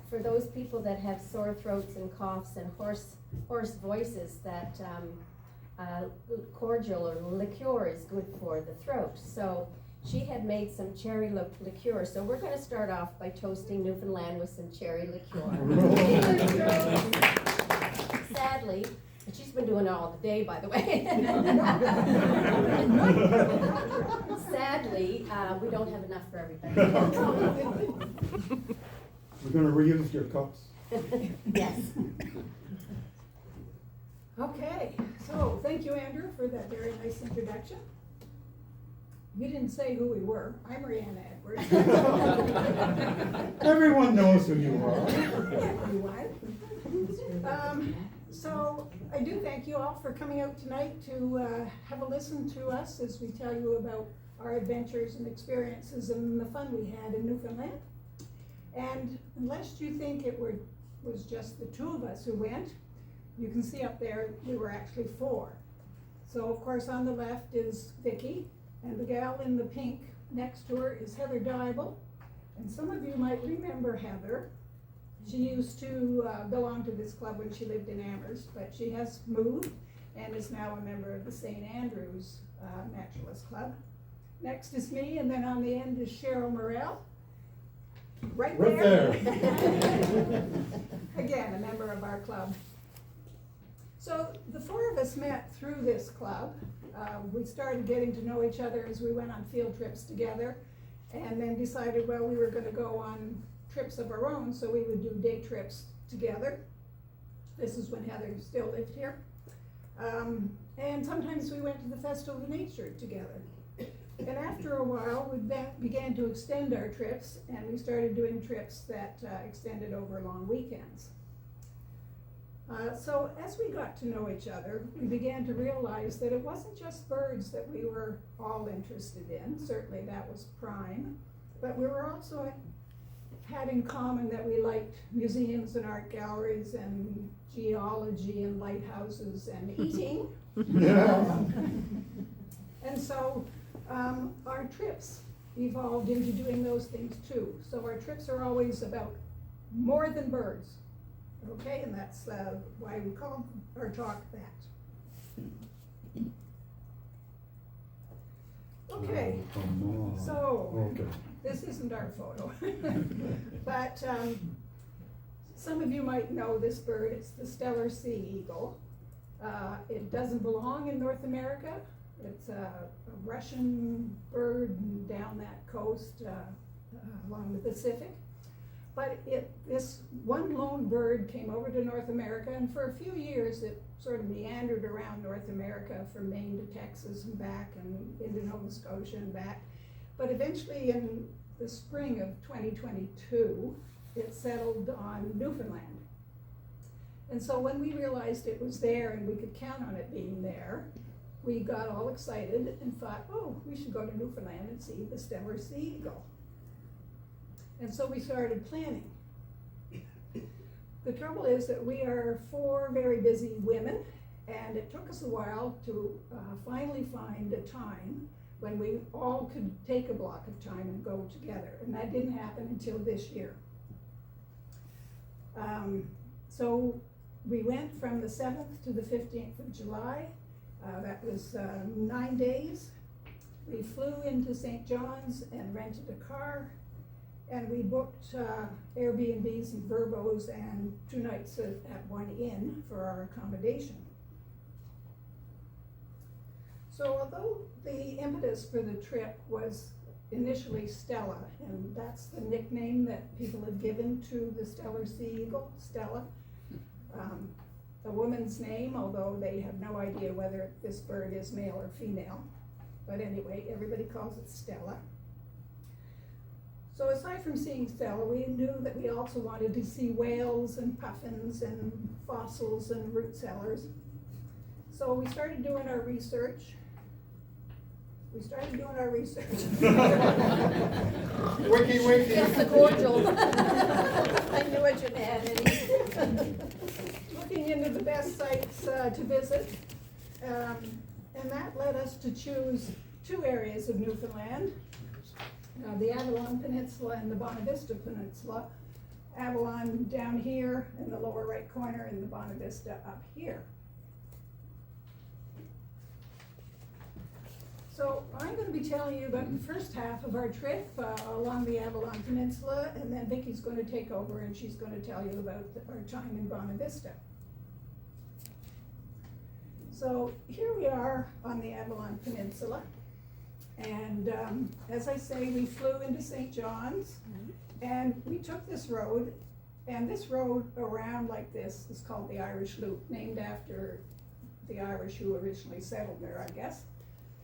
for those people that have sore throats and coughs and hoarse voices, that cordial or liqueur is good for the throat. So she had made some cherry liqueur. So we're going to start off by toasting Newfoundland with some cherry liqueur. Sadly, and she's been doing it all the day, by the way. Sadly, we don't have enough for everybody. We're going to reuse your cups. Yes. Okay, so thank you, Andrew, for that very nice introduction. You didn't say who we were. I'm Rihanna Edwards. Everyone knows who you are. Everyone. So I do thank you all for coming out tonight to have a listen to us as we tell you about our adventures and experiences and the fun we had in Newfoundland. And unless you think it was just the two of us who went, you can see up there we were actually four. So of course on the left is Vicki, and the gal in the pink next to her is Heather Dybel. And some of you might remember Heather. She used to belong to this club when she lived in Amherst, but she has moved and is now a member of the St. Andrews Naturalist Club. Next is me, and then on the end is Cheryl Morrell. Right there. Again, a member of our club. So the four of us met through this club. We started getting to know each other as we went on field trips together, and then decided, well, we were going to go on trips of our own, so we would do day trips together. This is when Heather still lived here. And sometimes we went to the Festival of Nature together. And after a while, we began to extend our trips, and we started doing trips that extended over long weekends. So as we got to know each other, we began to realize that it wasn't just birds that we were all interested in. Certainly that was prime, but we were also had in common that we liked museums and art galleries and geology and lighthouses and eating. Yeah. And so our trips evolved into doing those things too. So our trips are always about more than birds. Okay, and that's why we call our talk that. Okay, so this isn't our photo, but some of you might know this bird. It's the Steller sea eagle. It doesn't belong in North America. It's a Russian bird down that coast along the Pacific. But this one lone bird came over to North America, and for a few years it sort of meandered around North America from Maine to Texas and back and into Nova Scotia and back. But eventually in the spring of 2022, it settled on Newfoundland. And so when we realized it was there and we could count on it being there, we got all excited and thought, oh, we should go to Newfoundland and see the Steller sea eagle. And so we started planning. The trouble is that we are four very busy women, and it took us a while to finally find a time when we all could take a block of time and go together, and that didn't happen until this year. So we went from the 7th to the 15th of July. That was 9 days. We flew into St. John's and rented a car. And we booked Airbnbs and Verbos and 2 nights at one inn for our accommodation. So although the impetus for the trip was initially Stella, and that's the nickname that people have given to the Steller sea eagle, Stella, a woman's name, although they have no idea whether this bird is male or female. But anyway, everybody calls it Stella. So aside from seeing Stella, we knew that we also wanted to see whales and puffins and fossils and root cellars. So we started doing our research. Wiki. Yes, the cordial. I knew it should add any. Looking into the best sites to visit, and that led us to choose 2 areas of Newfoundland. The Avalon Peninsula and the Bonavista Peninsula. Avalon down here in the lower right corner and the Bonavista Vista up here. So I'm going to be telling you about the first half of our trip along the Avalon Peninsula, and then Vicki's going to take over and she's going to tell you about our time in Bonavista. Vista. So here we are on the Avalon Peninsula, and as I say, we flew into St. John's, and we took this road, and this road around like this is called the Irish Loop, named after the Irish who originally settled there, I guess.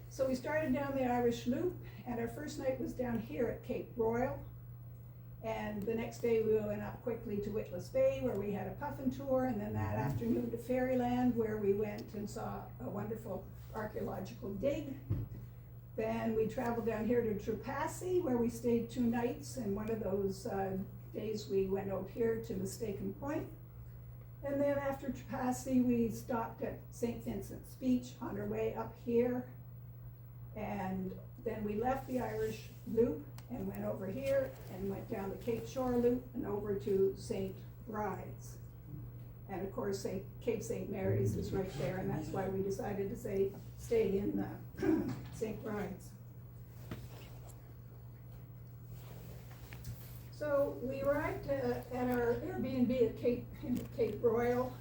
So we started down the Irish Loop, and our first night was down here at Cape Royal. And the next day we went up quickly to Witless Bay, where we had a puffin tour, and then that afternoon to Fairyland, where we went and saw a wonderful archaeological dig. Then we traveled down here to Trepassey, where we stayed 2 nights, and one of those days we went out here to Mistaken Point. And then after Trepassey, we stopped at St. Vincent's Beach on our way up here. And then we left the Irish Loop and went over here and went down the Cape Shore Loop and over to St. Bride's. And of course, Cape St. Mary's is right there, and that's why we decided to stay in St. Bride's. So we arrived at our Airbnb at Cape Royal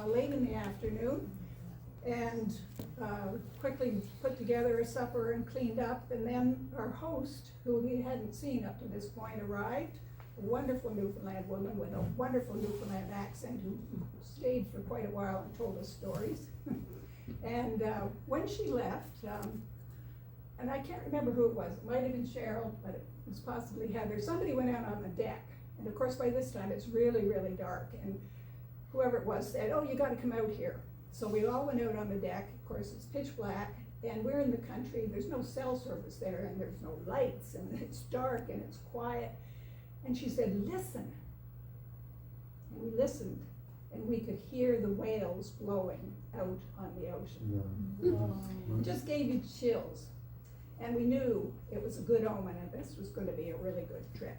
late in the afternoon, and quickly put together a supper and cleaned up, and then our host, who we hadn't seen up to this point, arrived, a wonderful Newfoundland woman with a wonderful Newfoundland accent who stayed for quite a while and told us stories. And when she left, and I can't remember who it was, it might have been Cheryl, but it was possibly Heather, somebody went out on the deck, and of course by this time it's really, really dark, and whoever it was said, "Oh, you gotta come out here." So we all went out on the deck. Of course, it's pitch black, and we're in the country. There's no cell service there, and there's no lights, and it's dark, and it's quiet. And she said, "Listen." And we listened, and we could hear the whales blowing out on the ocean. It just gave you chills. And we knew it was a good omen, and this was going to be a really good trip.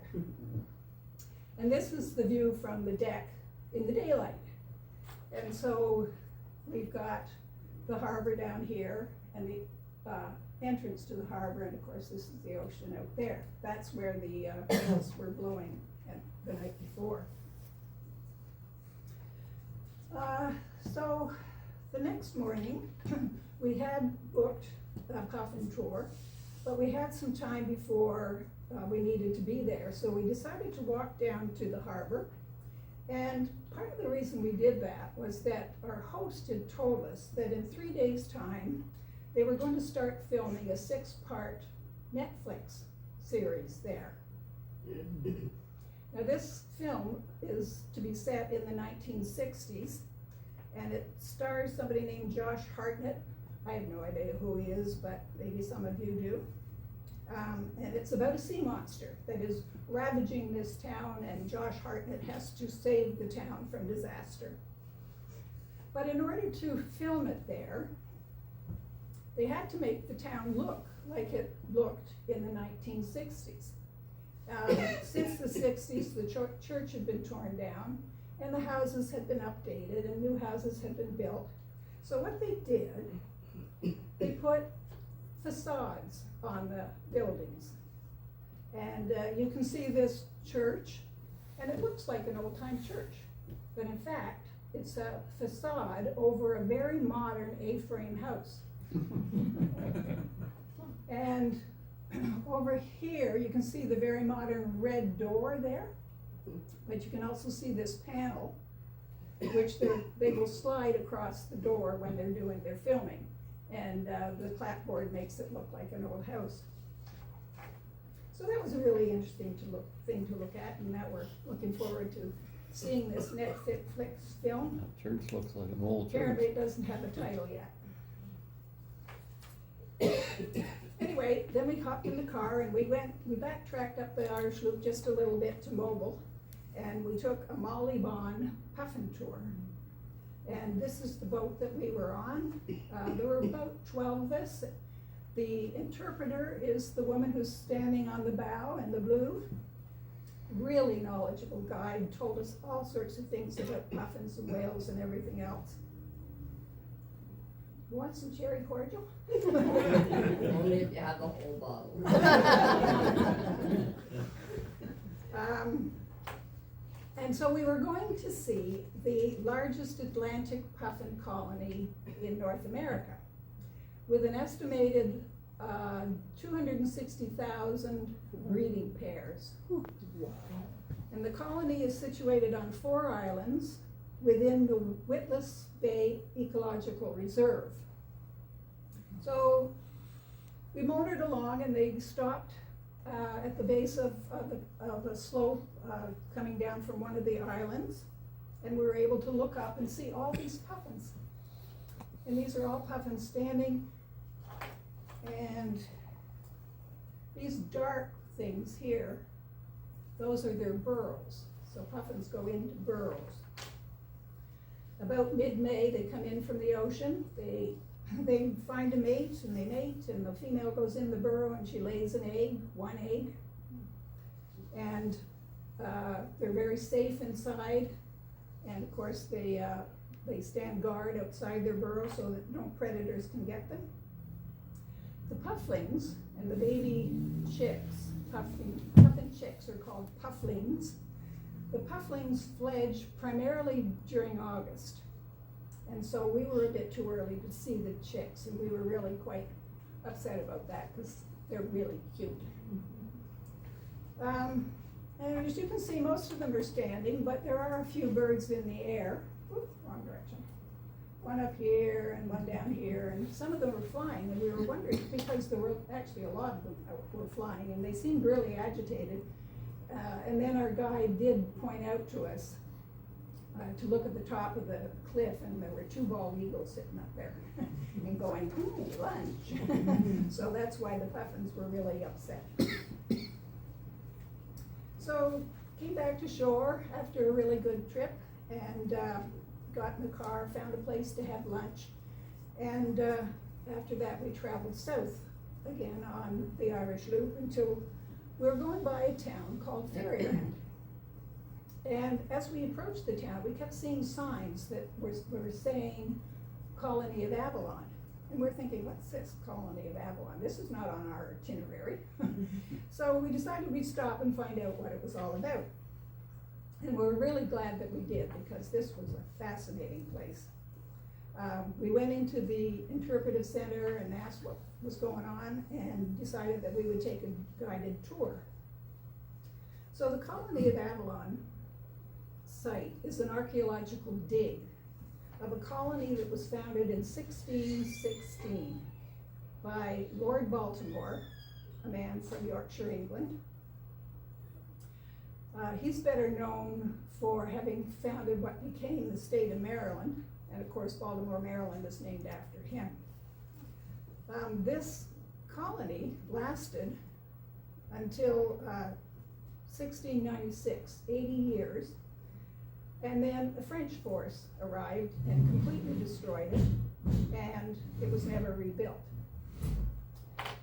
And this was the view from the deck in the daylight. And so we've got the harbor down here and the entrance to the harbor, and of course this is the ocean out there. That's where the whales were blowing the night before. So the next morning we had booked a puffin tour, but we had some time before we needed to be there, so we decided to walk down to the harbor. And part of the reason we did that was that our host had told us that in 3 days' time, they were going to start filming a 6-part Netflix series there. Now this film is to be set in the 1960s, and it stars somebody named Josh Hartnett. I have no idea who he is, but maybe some of you do. And it's about a sea monster that is ravaging this town, and Josh Hartnett has to save the town from disaster. But in order to film it there, they had to make the town look like it looked in the 1960s. Since the 60s, the church had been torn down, and the houses had been updated, and new houses had been built. So what they did, they put facades on the buildings. And you can see this church, and it looks like an old-time church. But in fact, it's a facade over a very modern A-frame house. And over here, you can see the very modern red door there, but you can also see this panel, which they will slide across the door when they're doing their filming. And the clapboard makes it look like an old house. So that was a really interesting thing to look at, and now we're looking forward to seeing this Netflix film. That church looks like an old church. Apparently it doesn't have a title yet. Anyway, then we hopped in the car and we backtracked up the Irish Loop just a little bit to Mobile, and we took a Molly Bon puffin tour. And this is the boat that we were on. There were about 12 of us. The interpreter is the woman who's standing on the bow in the blue. really knowledgeable guide, told us all sorts of things about puffins and whales and everything else. You want some cherry cordial? Only if you have the whole bottle. And so we were going to see the largest Atlantic puffin colony in North America, with an estimated 260,000 breeding pairs. And the colony is situated on 4 islands within the Witless Bay Ecological Reserve. So we motored along and they stopped at the base of a slope coming down from one of the islands, and we were able to look up and see all these puffins. And these are all puffins standing, and these dark things here, those are their burrows. So puffins go into burrows. About mid-May, they come in from the ocean, they find a mate and they mate, and the female goes in the burrow and she lays an egg, 1 egg. And they're very safe inside, and of course they stand guard outside their burrow so that no predators can get them. The pufflings and the baby chicks, puffin chicks are called pufflings. The pufflings fledge primarily during August. And so we were a bit too early to see the chicks, and we were really quite upset about that because they're really cute. And as you can see, most of them are standing, but there are a few birds in the air. Oops, wrong direction. One up here and one down here, and some of them were flying, and we were wondering, because there were actually a lot of them were flying, and they seemed really agitated. And then our guide did point out to us to look at the top of the cliff, and there were 2 bald eagles sitting up there and going, lunch. So that's why the puffins were really upset. So came back to shore after a really good trip, and got in the car, found a place to have lunch, and after that we traveled south again on the Irish Loop until we were going by a town called Fairyland. And as we approached the town, we kept seeing signs that were saying Colony of Avalon. And we're thinking, what's this, Colony of Avalon? This is not on our itinerary. So we decided we'd stop and find out what it was all about. And we were really glad that we did, because this was a fascinating place. We went into the interpretive center and asked what was going on, and decided that we would take a guided tour. So the Colony of Avalon site is an archaeological dig of a colony that was founded in 1616 by Lord Baltimore, a man from Yorkshire, England. He's better known for having founded what became the state of Maryland, and of course Baltimore, Maryland is named after him. This colony lasted until 1696, 80 years, and then the French force arrived and completely destroyed it, and it was never rebuilt.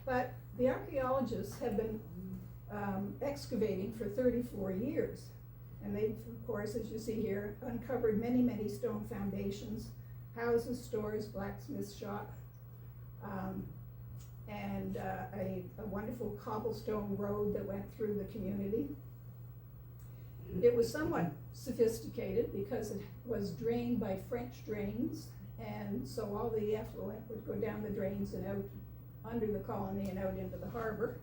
But the archaeologists have been excavating for 34 years, and they've, of course, as you see here, uncovered many, many stone foundations, houses, stores, blacksmith shop, and a wonderful cobblestone road that went through the community. It was somewhat sophisticated because it was drained by French drains, and so all the effluent would go down the drains and out under the colony and out into the harbor.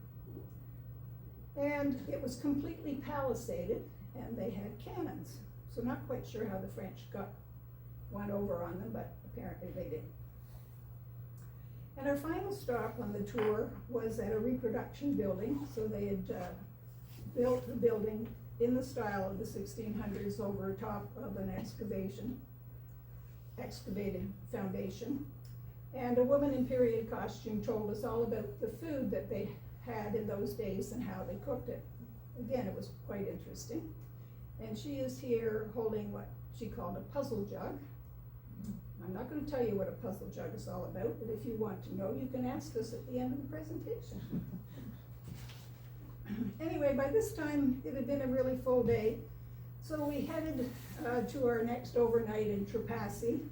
And it was completely palisaded, and they had cannons. So not quite sure how the French got one over on them, but apparently they did. And our final stop on the tour was at a reproduction building. So they had built the building in the style of the 1600s over top of an excavated foundation. And a woman in period costume told us all about the food that they had in those days and how they cooked it. Again, it was quite interesting. And she is here holding what she called a puzzle jug. I'm not going to tell you what a puzzle jug is all about, but if you want to know, you can ask us at the end of the presentation. Anyway, by this time, it had been a really full day, so we headed to our next overnight in Trepassey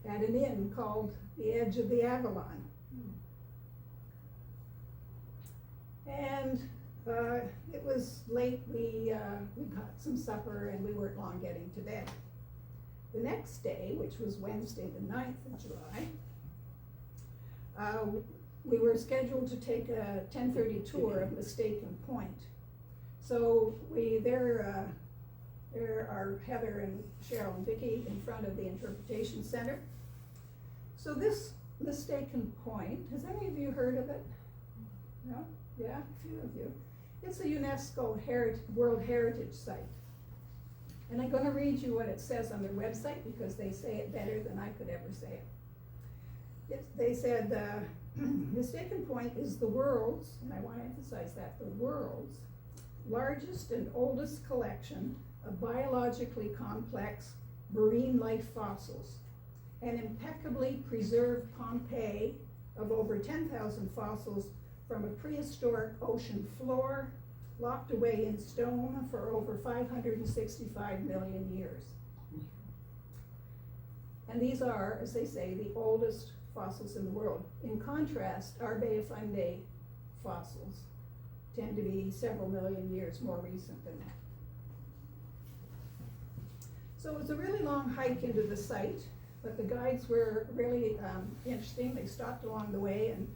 at an inn called the Edge of the Avalon. And it was late, we got some supper and we weren't long getting to bed. The next day, which was Wednesday the 9th of July, we were scheduled to take a 10:30 tour of Mistaken Point. So there are Heather and Cheryl and Vicki in front of the Interpretation Center. So this Mistaken Point, has any of you heard of it? No? Yeah, a few of you. It's a UNESCO World Heritage Site. And I'm gonna read you what it says on their website because they say it better than I could ever say it. They said, Mistaken Point is the world's, and I wanna emphasize that, the world's largest and oldest collection of biologically complex marine life fossils. An impeccably preserved Pompeii of over 10,000 fossils from a prehistoric ocean floor locked away in stone for over 565 million years. And these are, as they say, the oldest fossils in the world. In contrast, our Bay of Fundy fossils tend to be several million years more recent than that. So it was a really long hike into the site, but the guides were really interesting. They stopped along the way and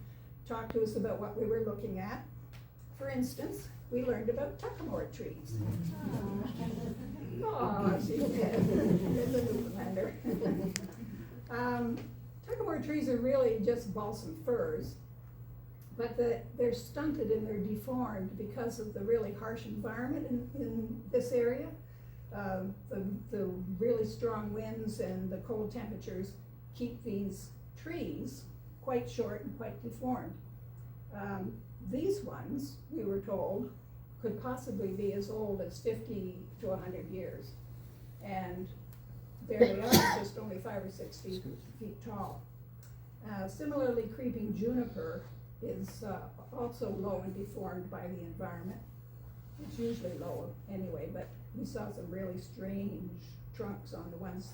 talked to us about what we were looking at. For instance, we learned about tuckamore trees. Oh, she did. There's a Newfoundlander. Tuckamore trees are really just balsam firs, but they're stunted and they're deformed because of the really harsh environment in this area. The really strong winds and the cold temperatures keep these trees quite short and quite deformed. These ones, we were told, could possibly be as old as 50 to 100 years. And there they are, just only 5 or 6 feet tall. Similarly, creeping juniper is also low and deformed by the environment. It's usually low anyway, but we saw some really strange trunks on the ones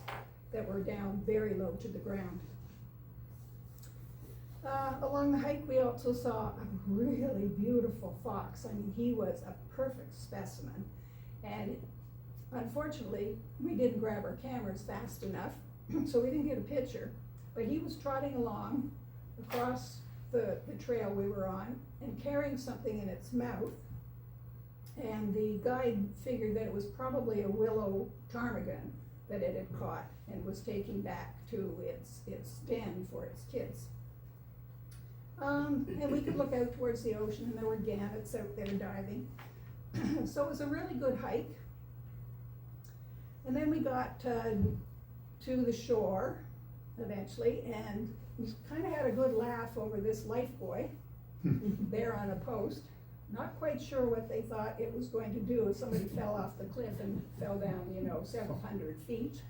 that were down very low to the ground. Along the hike, we also saw a really beautiful fox. I mean, he was a perfect specimen. And unfortunately, we didn't grab our cameras fast enough, so we didn't get a picture. But he was trotting along across the trail we were on and carrying something in its mouth. And the guide figured that it was probably a willow ptarmigan that it had caught and was taking back to its den for its kids. And we could look out towards the ocean and there were gannets out there diving. So it was a really good hike. And then we got to the shore eventually, and we kind of had a good laugh over this life buoy there on a post. Not quite sure what they thought it was going to do if somebody fell off the cliff and fell down, several hundred feet.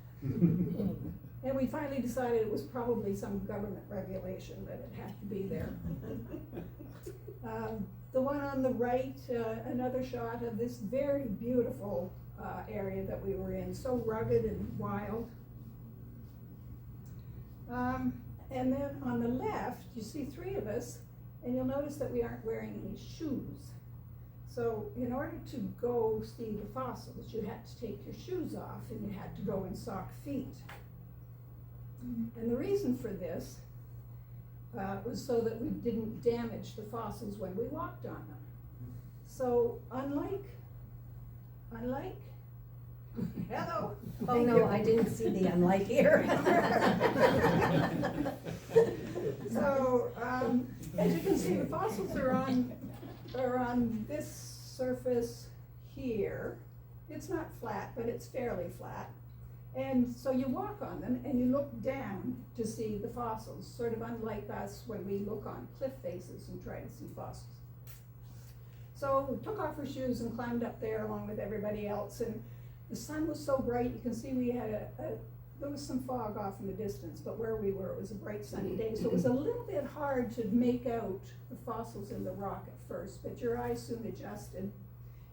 And we finally decided it was probably some government regulation that it had to be there. The one on the right, another shot of this very beautiful area that we were in, so rugged and wild. And then on the left, you see 3 of us, and you'll notice that we aren't wearing any shoes. So in order to go see the fossils, you had to take your shoes off and you had to go in sock feet. And the reason for this was so that we didn't damage the fossils when we walked on them. So unlike, hello. Oh no, I didn't see the unlike here. So, as you can see, the fossils are on this surface here. It's not flat, but it's fairly flat. And so you walk on them and you look down to see the fossils, sort of unlike us when we look on cliff faces and try to see fossils. So we took off our shoes and climbed up there along with everybody else, and the sun was so bright, you can see we had a there was some fog off in the distance, but where we were, it was a bright sunny day, so it was a little bit hard to make out the fossils in the rock at first, but your eyes soon adjusted.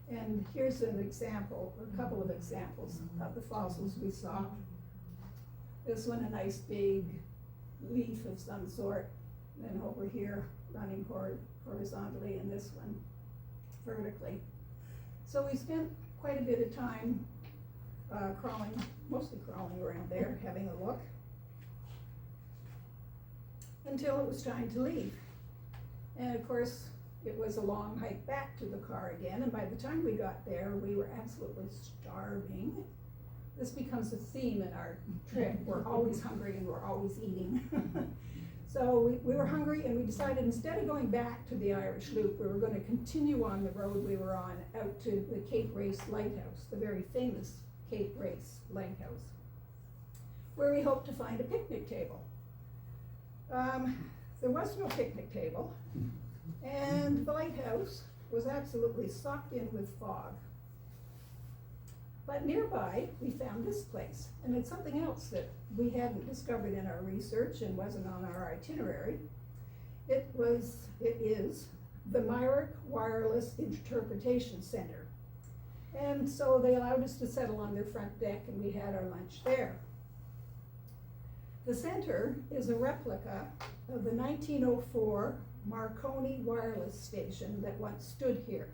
And here's an example, a couple of examples of the fossils we saw. This one, a nice big leaf of some sort, and then over here, running horizontally, and this one vertically. So we spent quite a bit of time mostly crawling around there, having a look, until it was time to leave. And of course, it was a long hike back to the car again, and by the time we got there, we were absolutely starving. This becomes a theme in our trip. We're always hungry and we're always eating. So we were hungry, and we decided instead of going back to the Irish Loop, we were going to continue on the road we were on out to the Cape Race Lighthouse, the very famous Cape Race Lighthouse, where we hoped to find a picnic table. There was no picnic table, and the lighthouse was absolutely socked in with fog. But nearby, we found this place, and it's something else that we hadn't discovered in our research and wasn't on our itinerary. It is the Myrick Wireless Interpretation Center. And so they allowed us to settle on their front deck, and we had our lunch there. The center is a replica of the 1904 Marconi wireless station that once stood here.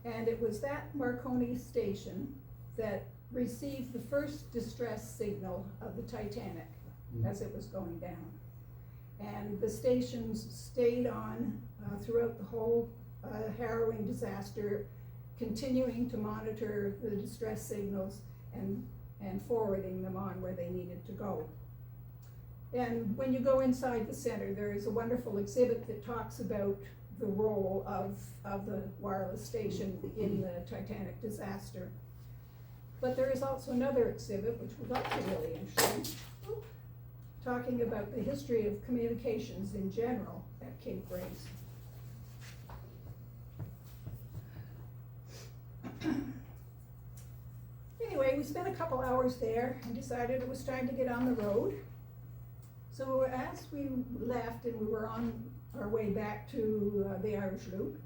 And it was that Marconi station that received the first distress signal of the Titanic as it was going down. And the stations stayed on throughout the whole harrowing disaster, continuing to monitor the distress signals and forwarding them on where they needed to go. And when you go inside the center, there is a wonderful exhibit that talks about the role of the wireless station in the Titanic disaster. But there is also another exhibit, which was also really interesting, talking about the history of communications in general at Cape Race. Anyway, we spent a couple hours there and decided it was time to get on the road. So as we left and we were on our way back to the Irish Loop,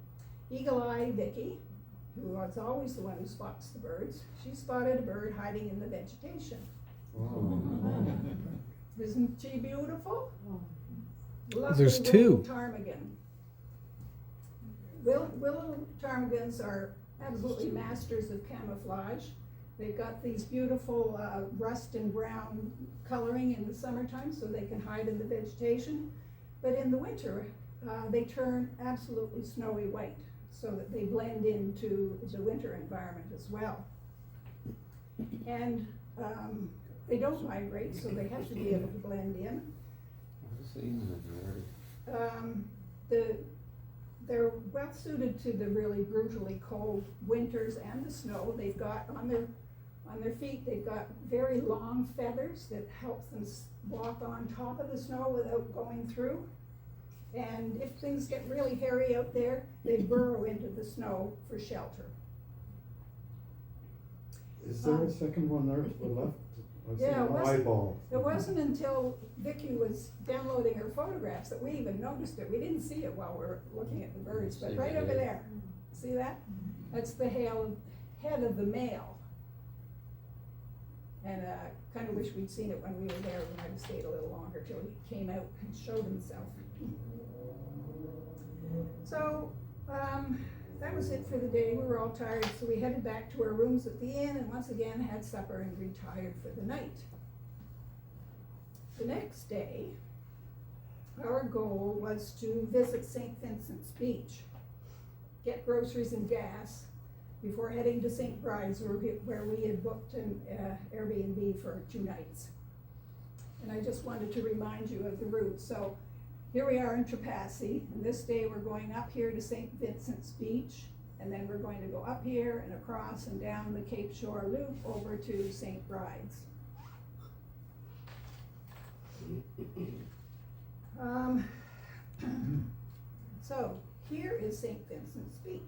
Eagle-Eye Vicki, who was always the one who spots the birds, she spotted a bird hiding in the vegetation. Isn't she beautiful? Lovely There's two. Ptarmigan. Willow ptarmigans are absolutely masters of camouflage. They've got these beautiful rust and brown coloring in the summertime so they can hide in the vegetation. But in the winter, they turn absolutely snowy white so that they blend into the winter environment as well. And they don't migrate, so they have to be able to blend in. I've seen that already. They're well suited to the really brutally cold winters and the snow. They've got on their feet, they've got very long feathers that help them walk on top of the snow without going through. And if things get really hairy out there, they burrow into the snow for shelter. Is there a second one there to the left? I see Yeah, an it was- eyeball. It wasn't until Vicki was downloading her photographs that we even noticed it. We didn't see it while we were looking at the birds, but right over there, see that? That's the head of the male. And kind of wish we'd seen it when we were there. We might have stayed a little longer till he came out and showed himself. So that was it for the day. We were all tired, so we headed back to our rooms at the inn and once again had supper and retired for the night. The next day, our goal was to visit St. Vincent's Beach, get groceries and gas before heading to St. Bride's, where we had booked an Airbnb for 2 nights. And I just wanted to remind you of the route. So here we are in Trepassey, and this day we're going up here to St. Vincent's Beach, and then we're going to go up here and across and down the Cape Shore Loop over to St. Bride's. So here is St. Vincent's Beach.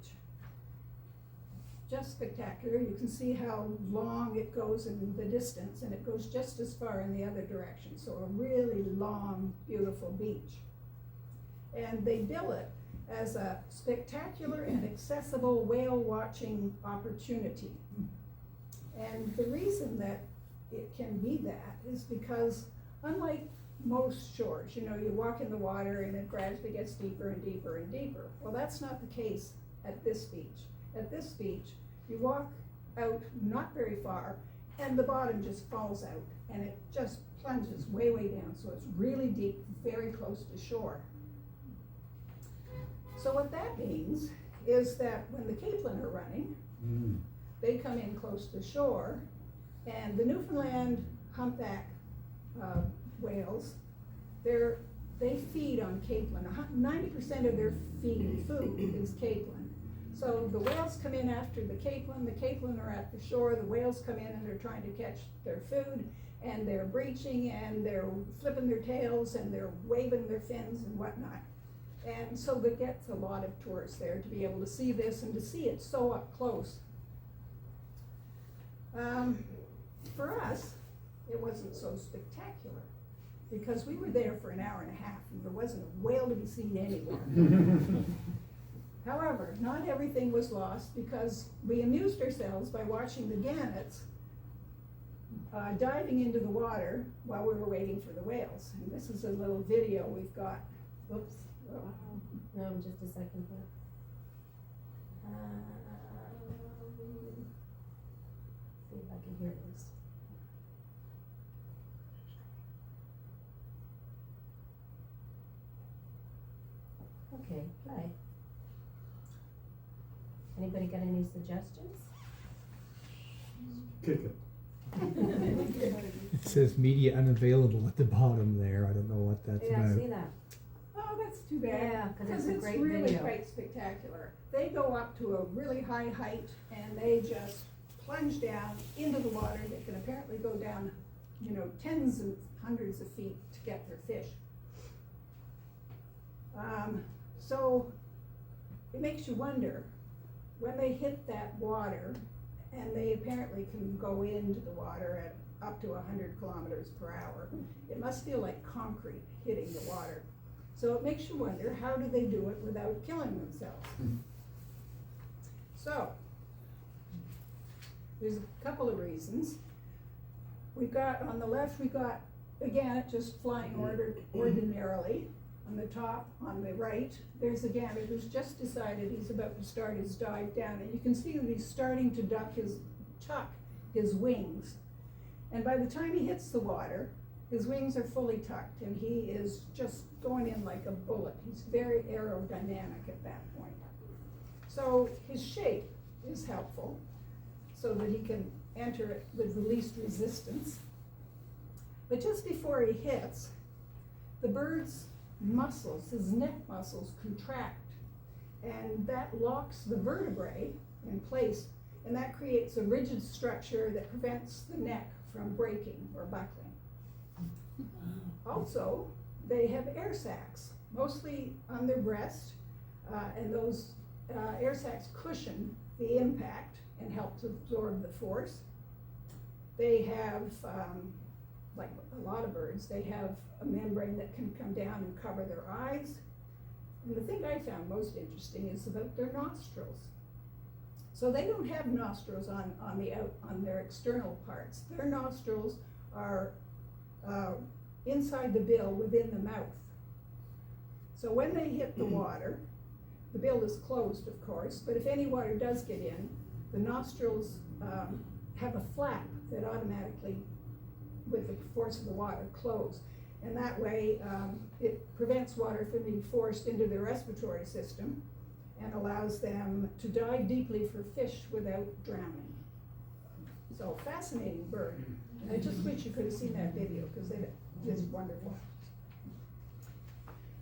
just spectacular. You can see how long it goes in the distance, and it goes just as far in the other direction. So a really long, beautiful beach. And they bill it as a spectacular and accessible whale watching opportunity. And the reason that it can be that is because, unlike most shores, you know, you walk in the water and it gradually gets deeper and deeper and deeper. Well, that's not the case at this beach. At this beach, you walk out not very far and the bottom just falls out and it just plunges way, way down. So it's really deep, very close to shore. So what that means is that when the capelin are running, they come in close to shore, and the Newfoundland humpback whales, they feed on capelin. 90% of their food is capelin. So the whales come in after the capelin are at the shore, the whales come in and they're trying to catch their food, and they're breaching and they're flipping their tails and they're waving their fins and whatnot. And so that gets a lot of tourists there to be able to see this and to see it so up close. For us, it wasn't so spectacular because we were there for an hour and a half and there wasn't a whale to be seen anywhere. However, not everything was lost because we amused ourselves by watching the gannets diving into the water while we were waiting for the whales. And this is a little video we've got. Whoops. No, just a second here. See if I can hear this. Okay, play. Anybody got any suggestions? Kick it. It says media unavailable at the bottom there. I don't know what that's Yeah, I about. see that. Oh, that's too bad. Yeah, 'cause it's a great really video. quite spectacular. They go up to a really high height and they just plunge down into the water. They can apparently go down, you know, tens and hundreds of feet to get their fish. So it makes you wonder, when they hit that water, and they apparently can go into the water at up to 100 kilometers per hour, it must feel like concrete hitting the water. So it makes you wonder, how do they do it without killing themselves? So, there's a couple of reasons. We've got, on the left, we've got, again, just flying ordinarily. On the top, on the right, there's a gannet who's just decided he's about to start his dive down. And you can see that he's starting to tuck his wings. And by the time he hits the water, his wings are fully tucked and he is just going in like a bullet. He's very aerodynamic at that point. So his shape is helpful so that he can enter it with the least resistance. But just before he hits, the bird's muscles, his neck muscles, contract, and that locks the vertebrae in place, and that creates a rigid structure that prevents the neck from breaking or buckling. Also, they have air sacs, mostly on their breast, and those air sacs cushion the impact and help to absorb the force. They have, like a lot of birds, they have a membrane that can come down and cover their eyes. And the thing I found most interesting is about their nostrils. So they don't have nostrils on their external parts. Their nostrils are inside the bill within the mouth. So when they hit the water, the bill is closed, of course, but if any water does get in, the nostrils have a flap that automatically, with the force of the water, close. And that way, it prevents water from being forced into their respiratory system and allows them to dive deeply for fish without drowning. So, fascinating bird. And I just wish you could have seen that video because it is wonderful.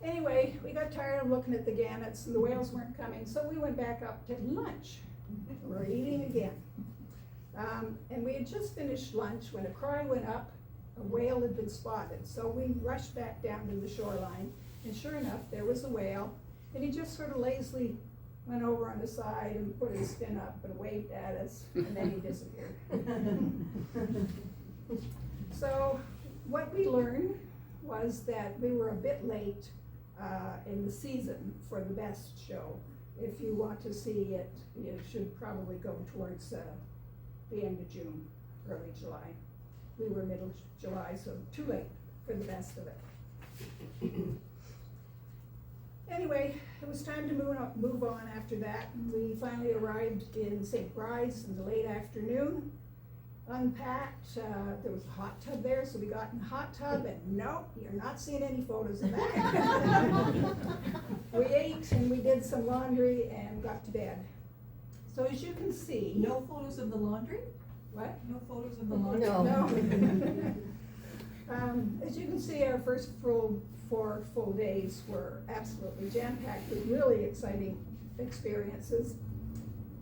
Anyway, we got tired of looking at the gannets and the whales weren't coming, so we went back up to lunch. We're eating again. And we had just finished lunch when a cry went up. A whale had been spotted, so we rushed back down to the shoreline, and sure enough, there was a whale, and he just sort of lazily went over on the side and put his fin up and waved at us, and then he disappeared. So what we learned was that we were a bit late in the season for the best show. If you want to see it, you should probably go towards the end of June, early July. We were middle July, so too late for the best of it. Anyway, it was time to move on after that. We finally arrived in St. Bride's in the late afternoon, unpacked. There was a hot tub there, so we got in the hot tub, and nope, you're not seeing any photos of that. We ate and we did some laundry and got to bed. So as you can see. No photos of the laundry? What? No photos of the laundry? No. As you can see, our first 4 full days were absolutely jam-packed with really exciting experiences.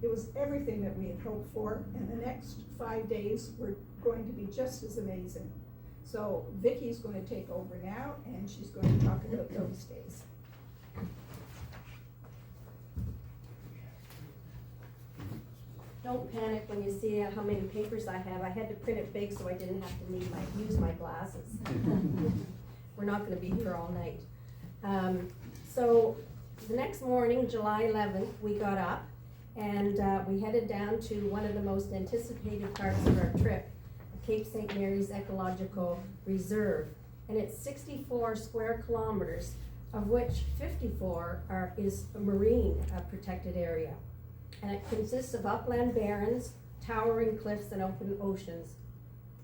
It was everything that we had hoped for, and the next 5 days were going to be just as amazing. So Vicki's going to take over now, and she's going to talk about those days. Don't panic when you see how many papers I have. I had to print it big so I didn't have to use my glasses. We're not gonna be here all night. So the next morning, July 11th, we got up and we headed down to one of the most anticipated parts of our trip, Cape St. Mary's Ecological Reserve. And it's 64 square kilometers, of which 54 is a marine protected area. And it consists of upland barrens, towering cliffs, and open oceans.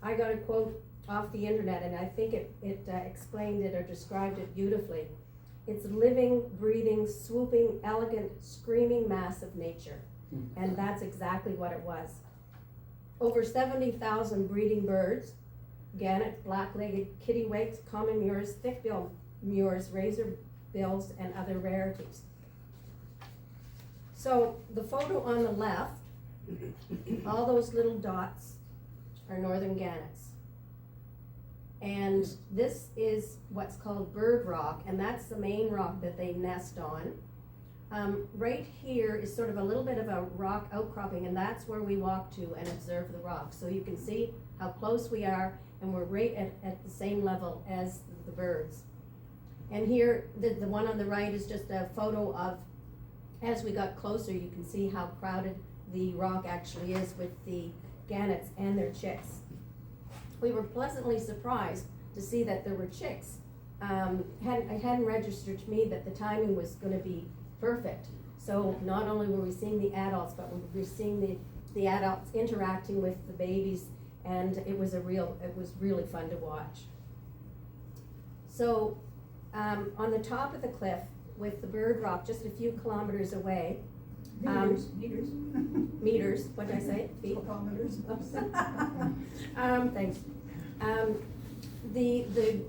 I got a quote off the internet, and I think it explained it or described it beautifully. It's living, breathing, swooping, elegant, screaming mass of nature. And that's exactly what it was. Over 70,000 breeding birds, gannets, black-legged kittiwakes, common murres, thick-billed murres, razor bills, and other rarities. So the photo on the left, all those little dots are northern gannets. And this is what's called bird rock, and that's the main rock that they nest on. Right here is sort of a little bit of a rock outcropping, and that's where we walk to and observe the rock. So you can see how close we are, and we're right at the same level as the birds. And here, the one on the right is just a photo of, as we got closer, you can see how crowded the rock actually is with the gannets and their chicks. We were pleasantly surprised to see that there were chicks. It hadn't registered to me that the timing was going to be perfect. So not only were we seeing the adults, but we were seeing the adults interacting with the babies, and it was really fun to watch. So on the top of the cliff, with the bird rock just a few kilometers away. Meters, what did I say? Feet? Kilometers. Thanks. The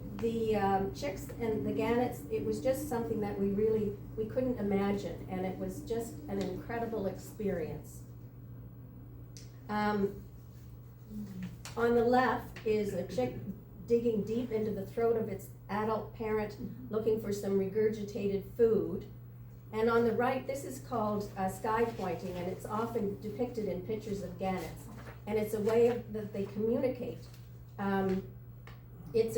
chicks and the gannets, it was just something that we couldn't imagine, and it was just an incredible experience. On the left is a chick digging deep into the throat of its adult parent, looking for some regurgitated food. And on the right, this is called sky pointing, and it's often depicted in pictures of gannets. And it's a way that they communicate. It's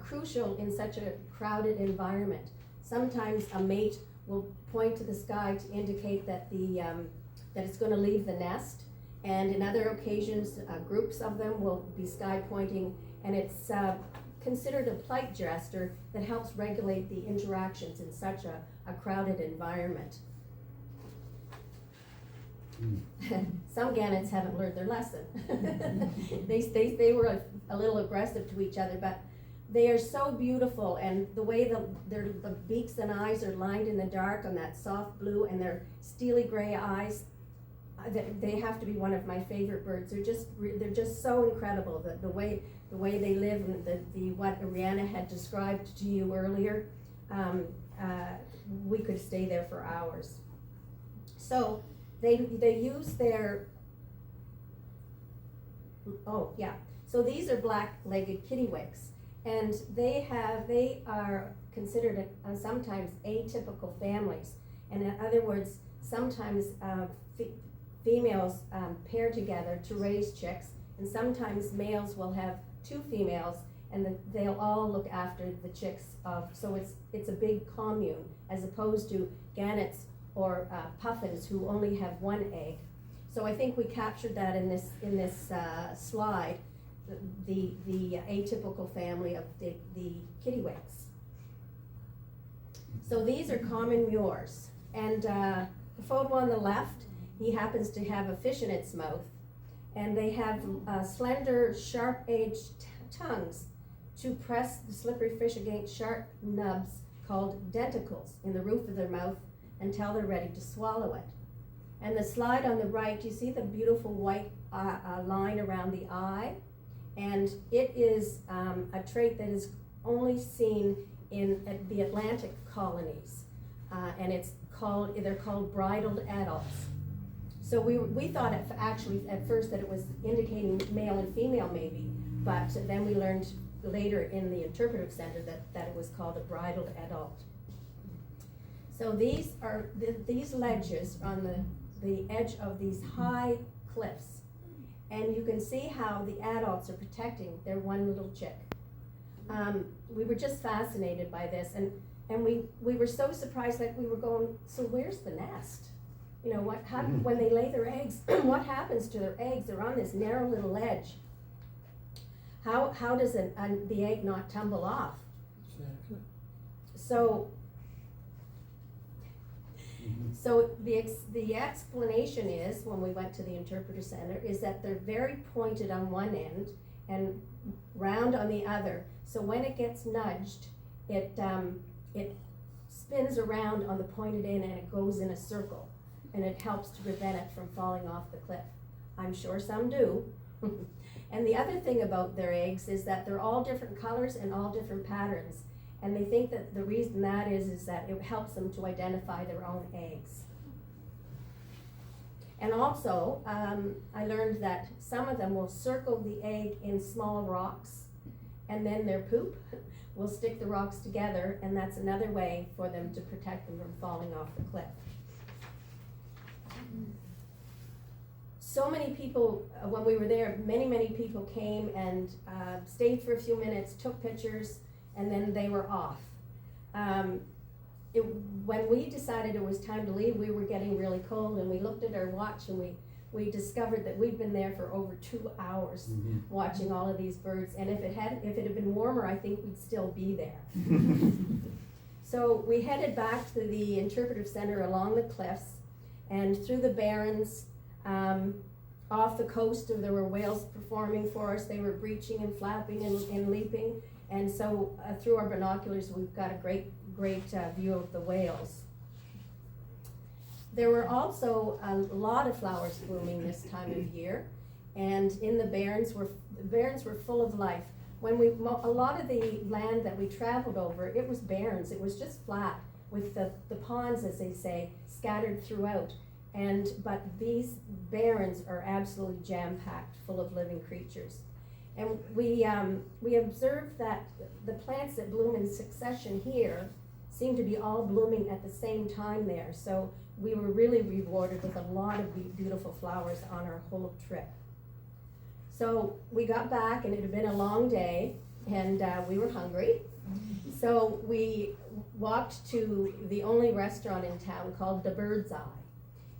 crucial in such a crowded environment. Sometimes a mate will point to the sky to indicate that that it's going to leave the nest. And in other occasions, groups of them will be sky pointing, and it's considered a plight gesture that helps regulate the interactions in such a crowded environment. Some gannets haven't learned their lesson. They were a little aggressive to each other, but they are so beautiful, and the way the beaks and eyes are lined in the dark on that soft blue, and their steely gray eyes, they have to be one of my favorite birds. They're just so incredible. The way they live, and what Ariana had described to you earlier, we could stay there for hours. So they use their, so these are black-legged kittiwakes, and they are considered sometimes atypical families, and in other words, sometimes females pair together to raise chicks, and sometimes males will have two females, and they'll all look after the chicks so it's a big commune, as opposed to gannets or puffins who only have one egg. So I think we captured that in this slide, the atypical family of the kittiwakes. So these are common mures, and the photo on the left, he happens to have a fish in its mouth, and they have slender, sharp-edged tongues to press the slippery fish against sharp nubs called denticles in the roof of their mouth until they're ready to swallow it. And the slide on the right, you see the beautiful white line around the eye, and it is a trait that is only seen in the Atlantic colonies, and they're called bridled adults. So we thought actually at first that it was indicating male and female maybe, but then we learned later in the interpretive center that it was called a bridled adult. So these are these ledges on the edge of these high cliffs, and you can see how the adults are protecting their one little chick. We were just fascinated by this, and we were so surprised that we were going, so where's the nest? You know, when they lay their eggs, what happens to their eggs? They're on this narrow little ledge. How does the egg not tumble off? Exactly. So the explanation is, when we went to the interpreter center, is that they're very pointed on one end and round on the other. So when it gets nudged, it spins around on the pointed end and it goes in a circle, and it helps to prevent it from falling off the cliff. I'm sure some do. And the other thing about their eggs is that they're all different colors and all different patterns. And they think that the reason that is that it helps them to identify their own eggs. And also, I learned that some of them will circle the egg in small rocks, and then their poop will stick the rocks together, and that's another way for them to protect them from falling off the cliff. So many people, when we were there, many people came and stayed for a few minutes, took pictures, and then they were off. When we decided it was time to leave, we were getting really cold, and we looked at our watch, and we discovered that we'd been there for over 2 hours watching all of these birds, and if it had been warmer, I think we'd still be there. So we headed back to the interpretive center along the cliffs and through the barrens. Off the coast, there were whales performing for us. They were breaching and flapping and leaping, and so through our binoculars we've got a great view of the whales. There were also a lot of flowers blooming this time of year, and in the barrens were full of life. When a lot of the land that we traveled over, it was barrens. It was just flat with the ponds, as they say, scattered throughout. But these barrens are absolutely jam-packed, full of living creatures. And we observed that the plants that bloom in succession here seem to be all blooming at the same time there. So we were really rewarded with a lot of beautiful flowers on our whole trip. So we got back, and it had been a long day, and we were hungry. So we walked to the only restaurant in town called the Bird's Eye.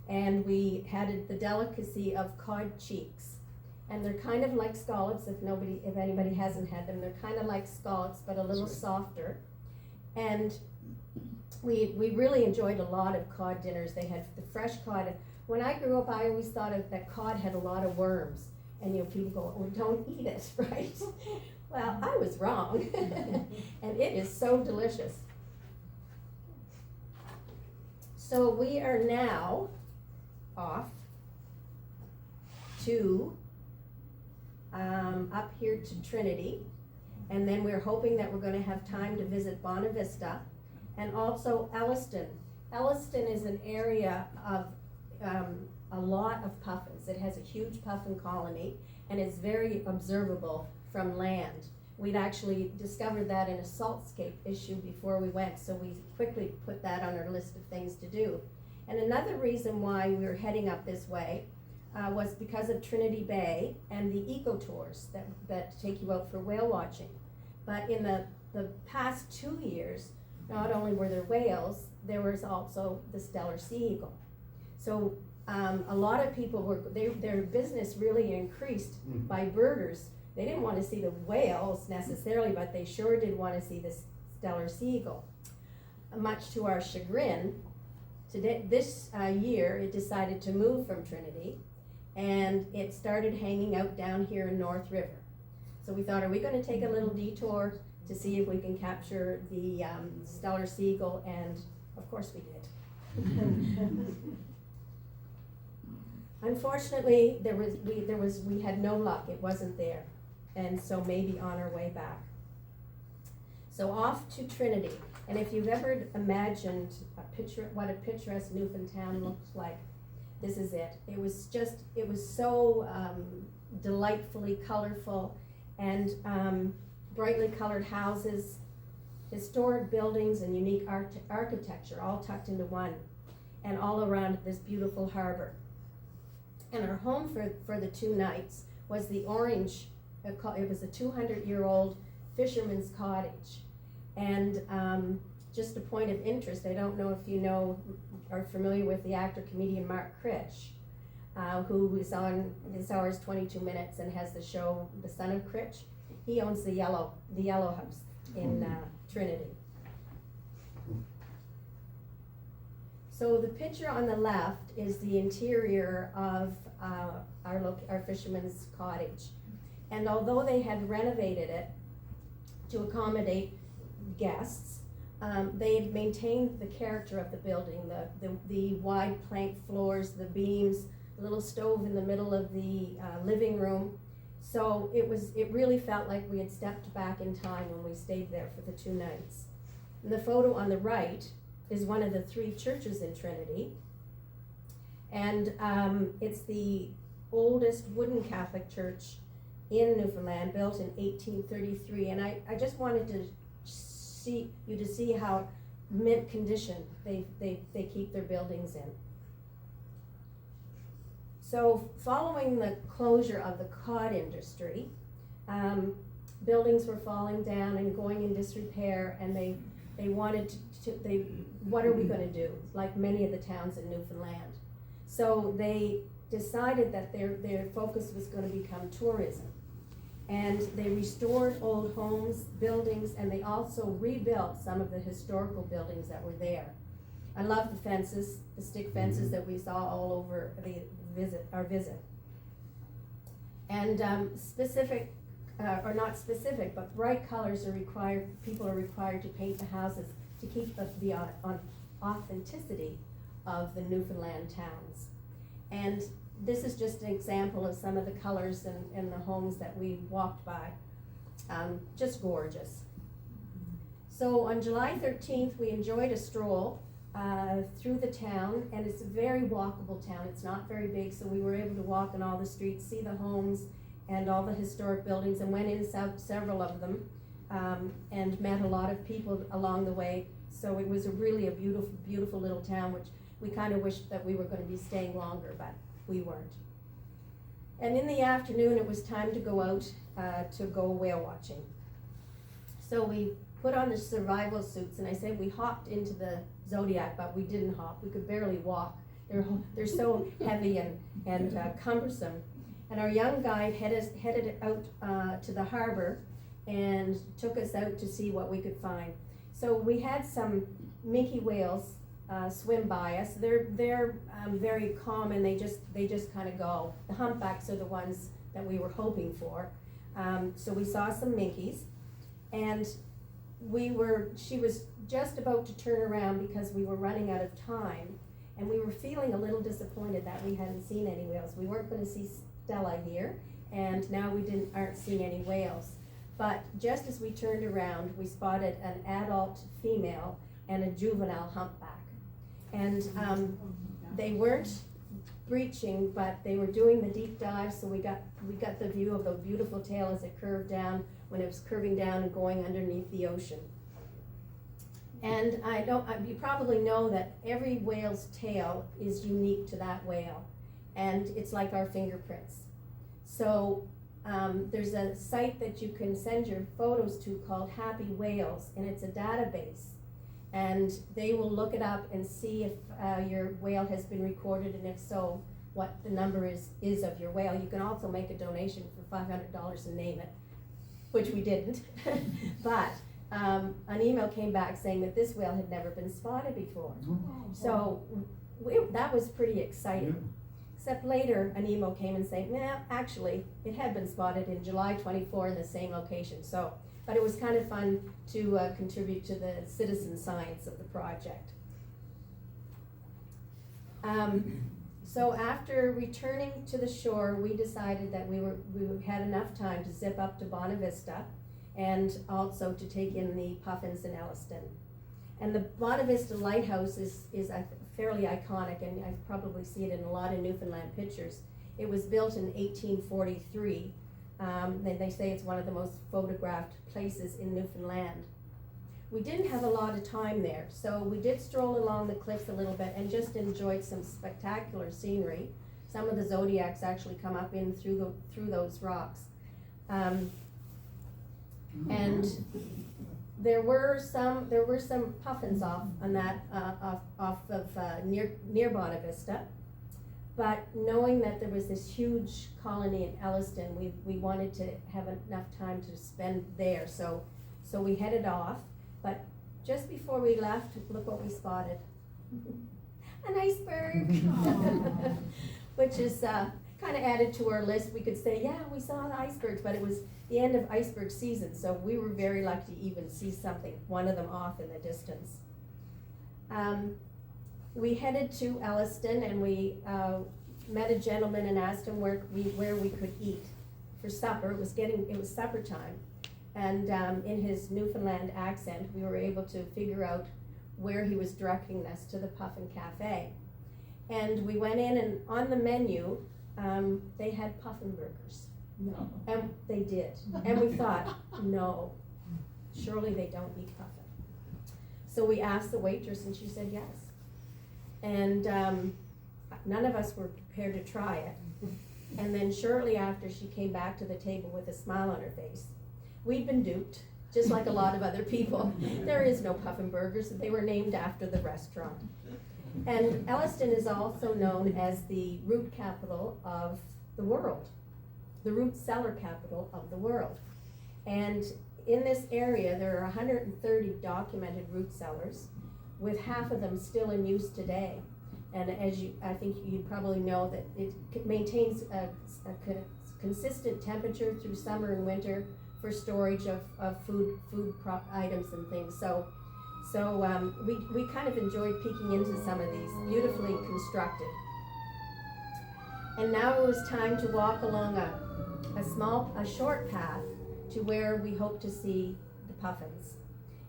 And we had the delicacy of cod cheeks, and they're kind of like scallops. If anybody hasn't had them, they're kind of like scallops, but a little softer. And we really enjoyed a lot of cod dinners. They had the fresh cod. When I grew up, I always thought that cod had a lot of worms, and people go, "Oh, don't eat it," right? Well, I was wrong, and it is so delicious. So we are now off to up here to Trinity, and then we're hoping that we're going to have time to visit Bonavista and also Elliston. Elliston is an area of a lot of puffins. It has a huge puffin colony, and it's very observable from land. We'd actually discovered that in a saltscape issue before we went, so we quickly put that on our list of things to do. And another reason why we were heading up this way was because of Trinity Bay and the eco tours that take you out for whale watching. But in the past 2 years, not only were there whales, there was also the Steller sea eagle. So a lot of people their business really increased by birders. They didn't want to see the whales necessarily, but they sure did want to see the Steller sea eagle. Much to our chagrin, this year it decided to move from Trinity, and it started hanging out down here in North River. So we thought, are we going to take a little detour to see if we can capture the Steller sea eagle? And of course we did. Unfortunately, we had no luck. It wasn't there, and so maybe on our way back. So off to Trinity, and if you've ever imagined what a picturesque Newfoundland looks like, this is it. It was so delightfully colorful, and brightly colored houses, historic buildings, and unique architecture all tucked into one, and all around this beautiful harbor. And our home for the 2 nights was the Orange. It was a 200-year-old fisherman's cottage. And just a point of interest, I don't know if you are familiar with the actor-comedian Mark Critch, who is on This Hour's 22 Minutes and has the show The Son of Critch. He owns the Yellow House in Trinity. So the picture on the left is the interior of our fisherman's cottage. And although they had renovated it to accommodate guests, they had maintained the character of the building, the wide plank floors, the beams, the little stove in the middle of the living room. So it really felt like we had stepped back in time when we stayed there for the 2 nights. And the photo on the right is one of the 3 churches in Trinity. And it's the oldest wooden Catholic church in Newfoundland, built in 1833. And I just wanted to see how mint condition they keep their buildings in. So following the closure of the cod industry, buildings were falling down and going in disrepair, and they wanted what are we going to do, like many of the towns in Newfoundland. So they decided that their focus was going to become tourism. And they restored old homes, buildings, and they also rebuilt some of the historical buildings that were there. I love the fences, the stick fences that we saw all over our visit. And specific, or not specific, but bright colors are required. People are required to paint the houses to keep the authenticity of the Newfoundland towns. And this is just an example of some of the colors in the homes that we walked by. Just gorgeous. So on July 13th, we enjoyed a stroll through the town, and it's a very walkable town. It's not very big, so we were able to walk on all the streets, see the homes and all the historic buildings, and went in several of them, and met a lot of people along the way. So it was really a beautiful, beautiful little town, which we kind of wished that we were going to be staying longer, but we weren't. And in the afternoon, it was time to go out to go whale watching. So we put on the survival suits, and I said we hopped into the Zodiac, but we didn't hop. We could barely walk. They're so heavy and cumbersome. And our young guide headed out to the harbor and took us out to see what we could find. So we had some minke whales swim by us. They're very calm, and they just kind of go. The humpbacks are the ones that we were hoping for. So we saw some minkies, and she was just about to turn around because we were running out of time, and we were feeling a little disappointed that we hadn't seen any whales. We weren't going to see Stella here, and now we aren't seeing any whales. But just as we turned around, we spotted an adult female and a juvenile humpback. And they weren't breaching, but they were doing the deep dive, so we got the view of the beautiful tail as it curved down, when it was curving down and going underneath the ocean. And you probably know that every whale's tail is unique to that whale, and it's like our fingerprints. So there's a site that you can send your photos to called Happy Whales, and it's a database. And they will look it up and see if your whale has been recorded, and if so, what the number is of your whale. You can also make a donation for $500 and name it, which we didn't. But an email came back saying that this whale had never been spotted before. So that was pretty exciting. Except later, an email came and saying, nah, actually, it had been spotted in July 24 in the same location. So, but it was kind of fun to contribute to the citizen science of the project. So after returning to the shore, we decided that we had enough time to zip up to Bonavista Vista and also to take in the puffins in Elliston. And the Bonavista Vista Lighthouse is fairly iconic, and I probably see it in a lot of Newfoundland pictures. It was built in 1843. They say it's one of the most photographed places in Newfoundland. We didn't have a lot of time there, so we did stroll along the cliffs a little bit and just enjoyed some spectacular scenery. Some of the zodiacs actually come up in through those rocks. And there were some puffins off on that off of near Bonavista Vista. But knowing that there was this huge colony in Elliston, we wanted to have enough time to spend there. So we headed off. But just before we left, look what we spotted. An iceberg, which is kind of added to our list. We could say, yeah, we saw the icebergs, but it was the end of iceberg season, so we were very lucky to even see something, one of them off in the distance. We headed to Elliston, and we met a gentleman and asked him where we could eat for supper. It was supper time. And in his Newfoundland accent, we were able to figure out where he was directing us, to the Puffin Cafe. And we went in, and on the menu, they had puffin burgers. No. And they did. And we thought, no, surely they don't eat puffin. So we asked the waitress, and she said yes. And none of us were prepared to try it. And then shortly after, she came back to the table with a smile on her face. We'd been duped, just like a lot of other people. There is no puffin burgers. They were named after the restaurant. And Elliston is also known as the root capital of the world, the root cellar capital of the world. And in this area, there are 130 documented root cellars, with half of them still in use today. And I think you probably know that it maintains a consistent temperature through summer and winter for storage of food items and things. So we kind of enjoyed peeking into some of these, beautifully constructed. And now it was time to walk along a short path to where we hope to see the puffins.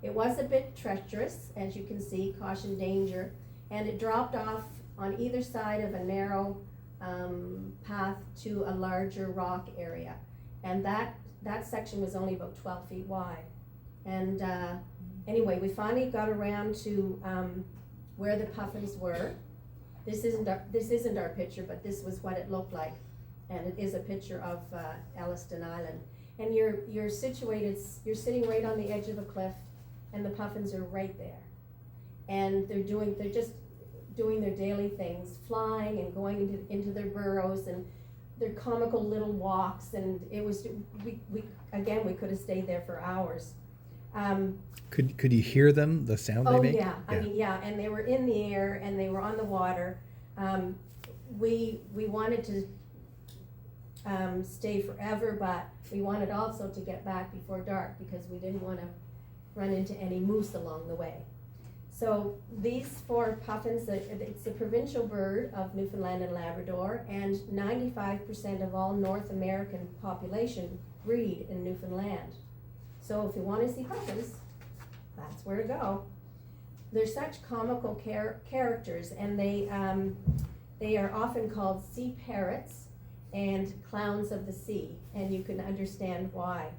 It was a bit treacherous, as you can see, caution danger, and it dropped off on either side of a narrow path to a larger rock area. And that section was only about 12 feet wide. And anyway, we finally got around to where the puffins were. This isn't our picture, but this was what it looked like. And it is a picture of Elliston Island. And you're sitting right on the edge of a cliff, and the puffins are right there. And they're just doing their daily things, flying and going into their burrows, and their comical little walks, and it was, we could have stayed there for hours. Could you hear them, the sound they make? Yeah, I mean, yeah, and they were in the air, and they were on the water. We wanted to stay forever, but we wanted also to get back before dark, because we didn't want to run into any moose along the way. So these 4 puffins, it's a provincial bird of Newfoundland and Labrador, and 95% of all North American population breed in Newfoundland. So if you want to see puffins, that's where to go. They're such comical characters, and they are often called sea parrots and clowns of the sea, and you can understand why.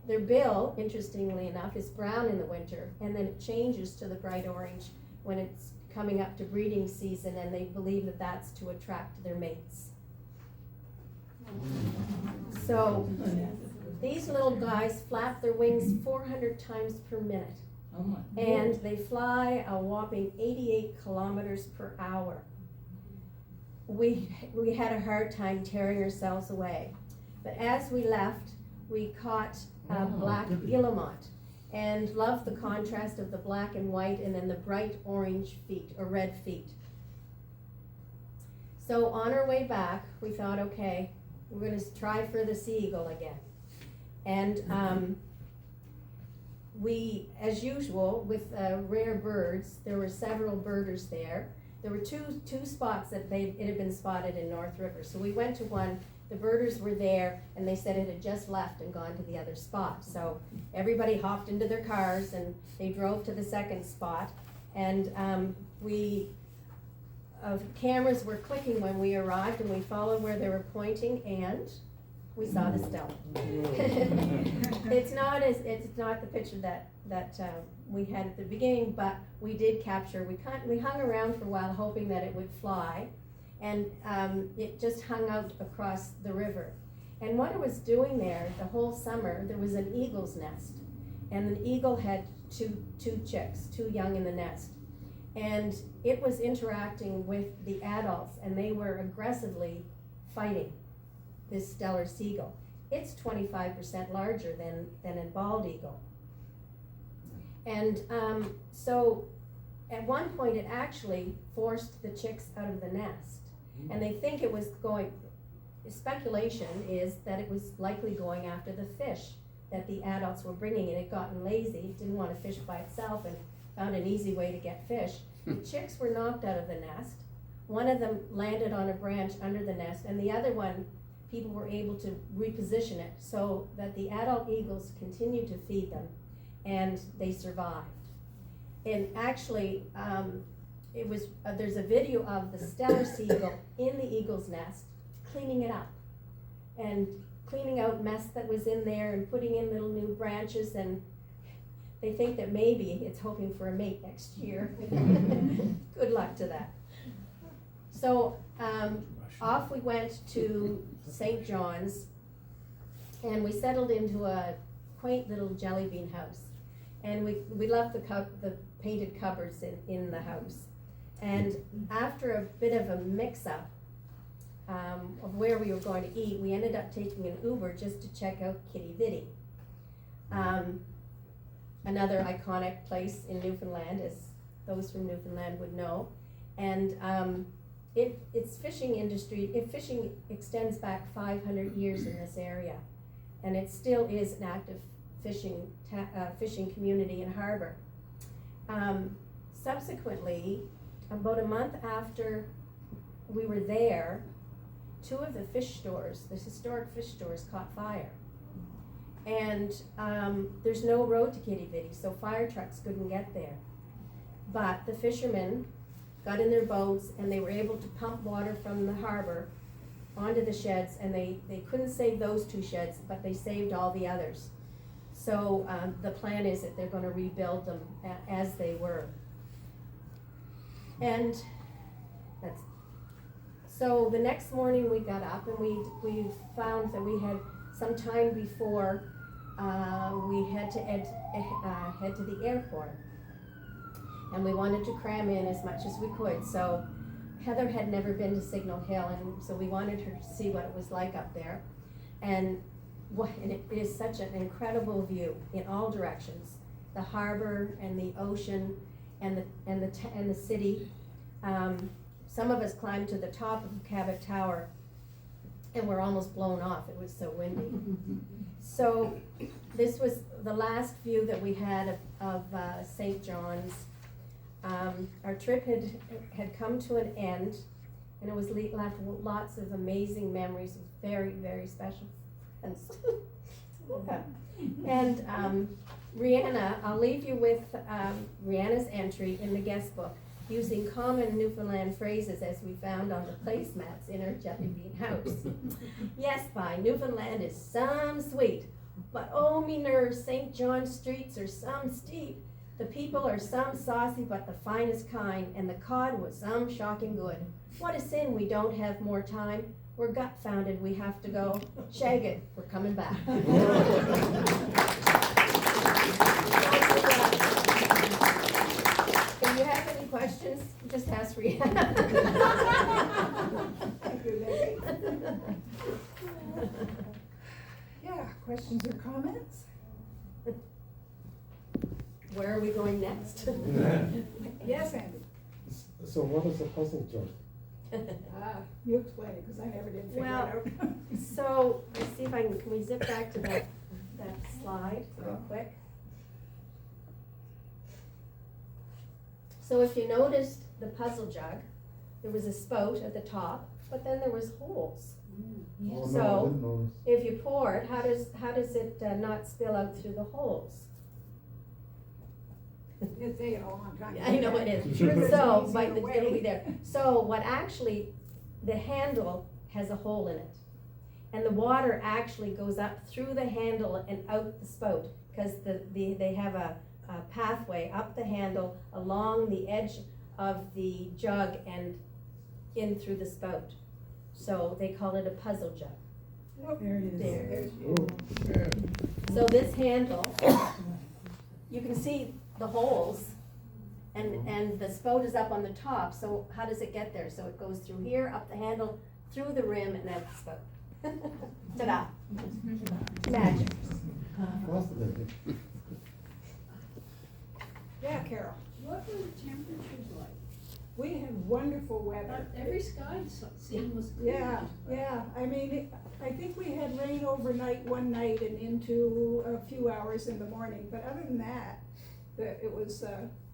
Their bill, interestingly enough, is brown in the winter, and then it changes to the bright orange when it's coming up to breeding season, and they believe that that's to attract their mates. So these little guys flap their wings 400 times per minute, and they fly a whopping 88 kilometers per hour. We had a hard time tearing ourselves away, but as we left, we caught a black guillemot, and loved the contrast of the black and white and then the bright orange feet or red feet. So on our way back, we thought, okay, we're going to try for the sea eagle again. And we, as usual, with rare birds, there were several birders there. There were two spots that it had been spotted in North River. So we went to one, the birders were there, and they said it had just left and gone to the other spot. So everybody hopped into their cars and they drove to the second spot. And cameras were clicking when we arrived, and we followed where they were pointing, and we saw the stone. It's not the picture that we had at the beginning, but we did capture. We hung around for a while hoping that it would fly, and it just hung out across the river. And what it was doing there the whole summer, there was an eagle's nest, and an eagle had two chicks, two young in the nest. And it was interacting with the adults, and they were aggressively fighting this stellar seagull. It's 25% larger than a bald eagle. And so at one point it actually forced the chicks out of the nest. And they think it was speculation is that it was likely going after the fish that the adults were bringing. It had gotten lazy, didn't want to fish by itself, and found an easy way to get fish. The chicks were knocked out of the nest. One of them landed on a branch under the nest, and the other one, people were able to reposition it so that the adult eagles continued to feed them, and they survived. And actually, there's a video of the stellar seagull in the eagle's nest cleaning it up and cleaning out mess that was in there and putting in little new branches, and they think that maybe it's hoping for a mate next year. Good luck to that. So off we went to St. John's, and we settled into a quaint little jelly bean house. And we left the painted cupboards in the house. And after a bit of a mix-up of where we were going to eat, we ended up taking an Uber just to check out Kitty Vitty. Another iconic place in Newfoundland, as those from Newfoundland would know. And its fishing industry, fishing extends back 500 years in this area. And it still is an active fishing community and harbor. Subsequently, about a month after we were there, two of the fish stores, the historic fish stores, caught fire. And there's no road to Kitty Vitty, so fire trucks couldn't get there. But the fishermen got in their boats, and they were able to pump water from the harbor onto the sheds, and they couldn't save those two sheds, but they saved all the others. So the plan is that they're going to rebuild them as they were. And so the next morning we got up, and we found that we had some time before we had to head to the airport. And we wanted to cram in as much as we could. So Heather had never been to Signal Hill, and so we wanted her to see what it was like up there. And it is such an incredible view in all directions. The harbor and the ocean and the city. Some of us climbed to the top of Cabot Tower, and we're almost blown off. It was so windy. So this was the last view that we had of St. John's. Our trip had come to an end, and it was left with lots of amazing memories with very, very special friends. And Rihanna, I'll leave you with Rihanna's entry in the guest book, using common Newfoundland phrases as we found on the placemats in her jelly bean house. Yes, by Newfoundland is some sweet. But oh me nerves, St. John streets are some steep. The people are some saucy, but the finest kind, and the cod was some shocking good. What a sin we don't have more time. We're gut-founded, we have to go. Shag it, we're coming back. If you have any questions, just ask Rita. Thank you, Vicki. Yeah, questions or comments? Where are we going next? Yes, Andy? So what is a puzzle jug? You explain it, because I never did figure Well, it out. So, let's see if can we zip back to that slide real quick? So if you noticed the puzzle jug, there was a spout at the top, but then there was holes. Oh, So- no, I didn't notice. If you pour it, how does it not spill out through the holes? It's taken a long time. I know it is. Sure, there's So, an but easier it'll be way. there. So what actually, the handle has a hole in it. And the water actually goes up through the handle and out the spout, because they have a pathway up the handle, along the edge of the jug and in through the spout. So they call it a puzzle jug. Oh, there it is. There. Oh, So this handle, you can see the holes, and the spout is up on the top, so how does it get there? So it goes through here, up the handle, through the rim, and out the spout. Ta-da, magic. fascinating. Yeah, Carol, What were the temperatures like? we had wonderful weather. Every sky scene was good. Yeah, I mean, I think we had rain overnight one night and into a few hours in the morning, but other than that, it was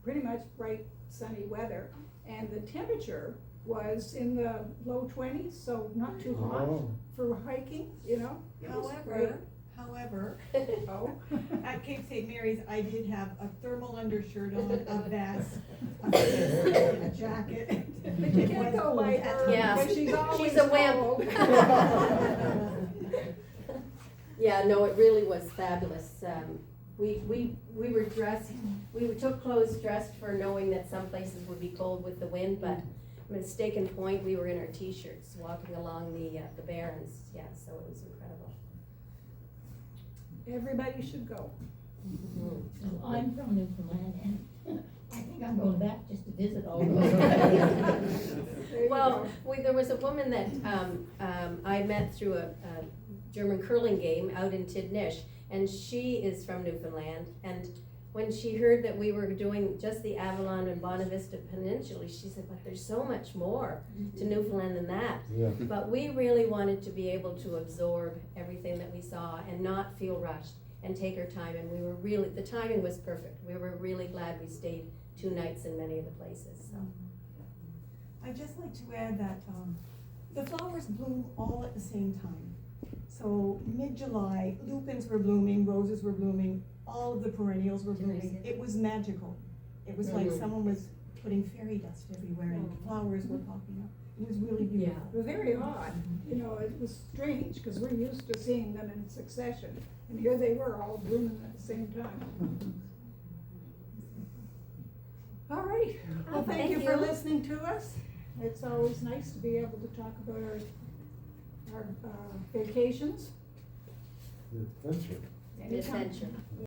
pretty much bright, sunny weather. And the temperature was in the low 20s, so not too hot Oh, for hiking, you know? It was great. However, Oh. at Cape St. Mary's, I did have a thermal undershirt on, a vest, a jacket. But you can't go like her, Yeah. because she's always She's a cold. wimp. Yeah, no, it really was fabulous. We were dressed, we took clothes dressed for knowing that some places would be cold with the wind, but mistaken point, we were in our t-shirts walking along the barrens, yeah, so it was incredible. Everybody should go. Mm. I'm from Newfoundland, and I think I'm going back just to visit all those. There you Well, go. there was a woman that I met through a German curling game out in Tidnish, and she is from Newfoundland. And when she heard that we were doing just the Avalon and Bonavista Peninsula, she said, "But there's so much more to Newfoundland than that." yeah. But we really wanted to be able to absorb everything that we saw and not feel rushed and take our time. And we were really, the timing was perfect. We were really glad we stayed 2 nights in many of the places, so. I'd just like to add that the flowers bloom all at the same time. So mid-July, lupins were blooming, roses were blooming, all of the perennials were blooming. It was magical. It was like Mhm. someone was putting fairy dust everywhere and flowers were popping up. It was really beautiful. It was very odd, you know, it was strange, because we're used to seeing them in succession, and here they were all blooming at the same time. All right, well, thank you for listening to us. It's always nice to be able to talk about our vacations. The adventure. Anytime. Adventure.